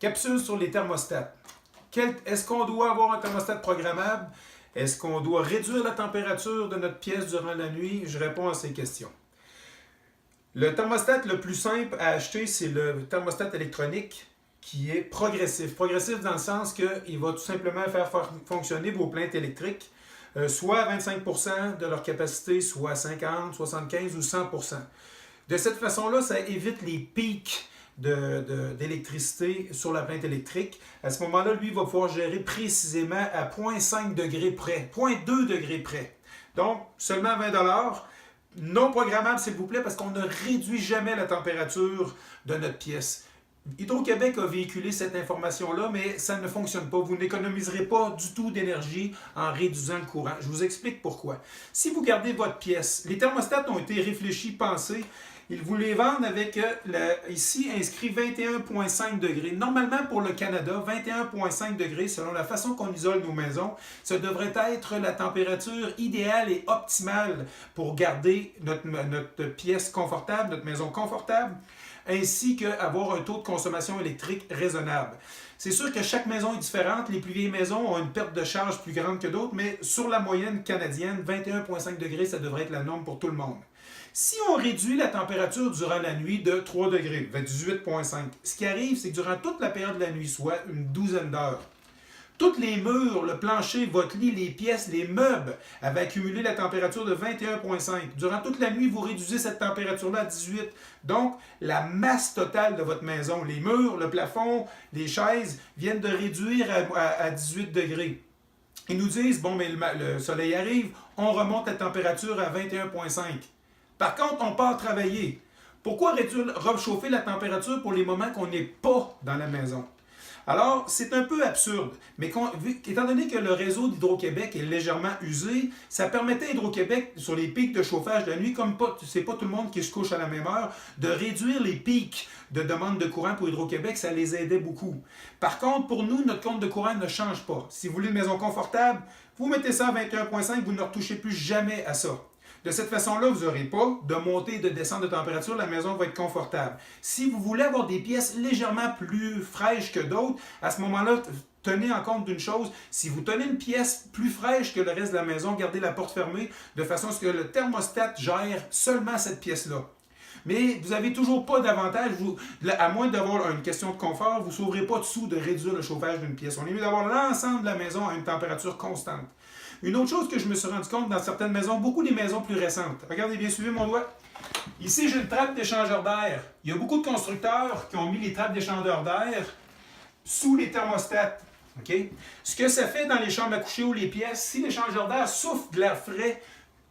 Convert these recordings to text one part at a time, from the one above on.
Capsule sur les thermostats. Est-ce qu'on doit avoir un thermostat programmable? Est-ce qu'on doit réduire la température de notre pièce durant la nuit? Je réponds à ces questions. Le thermostat le plus simple à acheter, c'est le thermostat électronique qui est progressif. Progressif dans le sens qu'il va tout simplement faire fonctionner vos plaintes électriques soit à 25% de leur capacité, soit à 50, 75 ou 100%. De cette façon-là, ça évite les pics d'électricité sur la plainte électrique. À ce moment-là, lui, il va pouvoir gérer précisément à 0,5 degrés près, 0,2 degrés près. Donc, seulement 20 $. Non programmable, s'il vous plaît, parce qu'on ne réduit jamais la température de notre pièce. Hydro-Québec a véhiculé cette information-là, mais ça ne fonctionne pas. Vous n'économiserez pas du tout d'énergie en réduisant le courant. Je vous explique pourquoi. Si vous gardez votre pièce, les thermostats ont été réfléchis, pensés. Ils vous les vendent avec, ici, inscrit 21,5 degrés. Normalement, pour le Canada, 21,5 degrés, selon la façon qu'on isole nos maisons, ça devrait être la température idéale et optimale pour garder notre pièce confortable, notre maison confortable, ainsi qu'avoir un taux de consommation électrique raisonnable. C'est sûr que chaque maison est différente. Les plus vieilles maisons ont une perte de charge plus grande que d'autres, mais sur la moyenne canadienne, 21,5 degrés, ça devrait être la norme pour tout le monde. Si on réduit la température durant la nuit de 3 degrés, 18,5, ce qui arrive, c'est que durant toute la période de la nuit, soit une douzaine d'heures, tous les murs, le plancher, votre lit, les pièces, les meubles avaient accumulé la température de 21,5. Durant toute la nuit, vous réduisez cette température-là à 18. Donc, la masse totale de votre maison, les murs, le plafond, les chaises, viennent de réduire à 18 degrés. Ils nous disent, bon, mais le soleil arrive, on remonte la température à 21,5. Par contre, on part travailler. Pourquoi réchauffer la température pour les moments qu'on n'est pas dans la maison? Alors, c'est un peu absurde, mais étant donné que le réseau d'Hydro-Québec est légèrement usé, ça permettait à Hydro-Québec, sur les pics de chauffage de la nuit, comme c'est pas tout le monde qui se couche à la même heure, de réduire les pics de demande de courant pour Hydro-Québec, ça les aidait beaucoup. Par contre, pour nous, notre compte de courant ne change pas. Si vous voulez une maison confortable, vous mettez ça à 21,5, vous ne retouchez plus jamais à ça. De cette façon-là, vous n'aurez pas de montée et de descente de température, la maison va être confortable. Si vous voulez avoir des pièces légèrement plus fraîches que d'autres, à ce moment-là, tenez en compte d'une chose, si vous tenez une pièce plus fraîche que le reste de la maison, gardez la porte fermée de façon à ce que le thermostat gère seulement cette pièce-là. Mais vous n'avez toujours pas d'avantage, à moins d'avoir une question de confort, vous ne sauverez pas dessous de réduire le chauffage d'une pièce. On est mieux d'avoir l'ensemble de la maison à une température constante. Une autre chose que je me suis rendu compte dans certaines maisons, beaucoup des maisons plus récentes. Regardez bien, suivez mon doigt. Ici, j'ai une trappe d'échangeur d'air. Il y a beaucoup de constructeurs qui ont mis les trappes d'échangeur d'air sous les thermostats. Okay? Ce que ça fait dans les chambres à coucher ou les pièces, si l'échangeur d'air souffle de l'air frais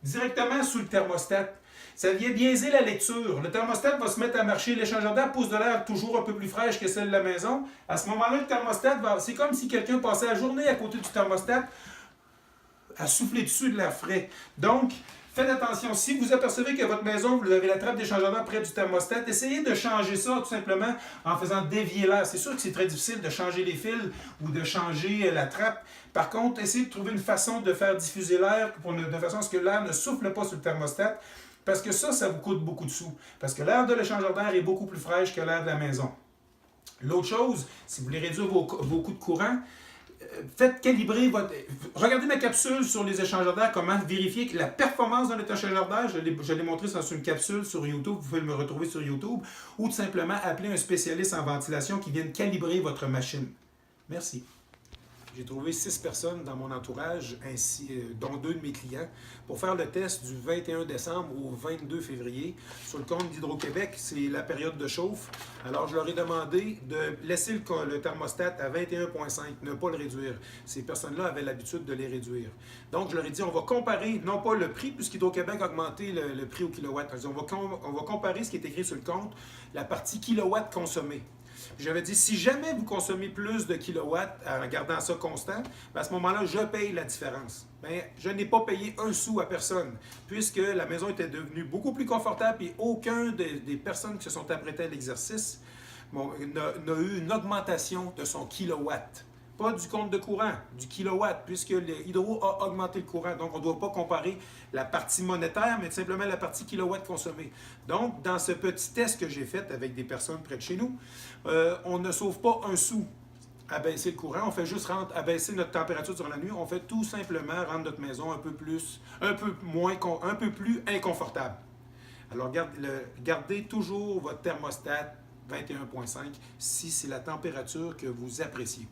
directement sous le thermostat, ça vient biaiser la lecture. Le thermostat va se mettre à marcher, l'échangeur d'air pousse de l'air toujours un peu plus fraîche que celle de la maison. À ce moment-là, le thermostat c'est comme si quelqu'un passait la journée à côté du thermostat à souffler dessus de l'air frais. Donc, faites attention. Si vous apercevez que votre maison, vous avez la trappe d'échangeur d'air près du thermostat, essayez de changer ça tout simplement en faisant dévier l'air. C'est sûr que c'est très difficile de changer les fils ou de changer la trappe. Par contre, essayez de trouver une façon de faire diffuser l'air de façon à ce que l'air ne souffle pas sur le thermostat. Parce que ça vous coûte beaucoup de sous. Parce que l'air de l'échangeur d'air est beaucoup plus fraîche que l'air de la maison. L'autre chose, si vous voulez réduire vos coûts de courant, faites calibrer regardez ma capsule sur les échangeurs d'air, comment vérifier que la performance d'un échangeur d'air, je l'ai montré sur une capsule sur YouTube, vous pouvez me retrouver sur YouTube, ou tout simplement appeler un spécialiste en ventilation qui vienne calibrer votre machine. Merci. J'ai trouvé 6 personnes dans mon entourage, dont 2 de mes clients, pour faire le test du 21 décembre au 22 février. Sur le compte d'Hydro-Québec, c'est la période de chauffe. Alors, je leur ai demandé de laisser le thermostat à 21,5, ne pas le réduire. Ces personnes-là avaient l'habitude de les réduire. Donc, je leur ai dit, on va comparer, non pas le prix, puisqu'Hydro-Québec a augmenté le prix au kilowatt. On va comparer ce qui est écrit sur le compte, la partie kilowatt consommée. J'avais dit, si jamais vous consommez plus de kilowatts en gardant ça constant, à ce moment-là, je paye la différence. Mais je n'ai pas payé un sou à personne, puisque la maison était devenue beaucoup plus confortable et aucun des personnes qui se sont apprêtées à l'exercice n'a eu une augmentation de son kilowatt. pas du compte de courant, du kilowatt, puisque l'hydro a augmenté le courant. Donc, on ne doit pas comparer la partie monétaire, mais simplement la partie kilowatt consommée. Donc, dans ce petit test que j'ai fait avec des personnes près de chez nous, on ne sauve pas un sou à baisser le courant, on fait juste abaisser notre température durant la nuit, on fait tout simplement rendre notre maison un peu plus inconfortable. Alors, gardez toujours votre thermostat 21,5 si c'est la température que vous appréciez.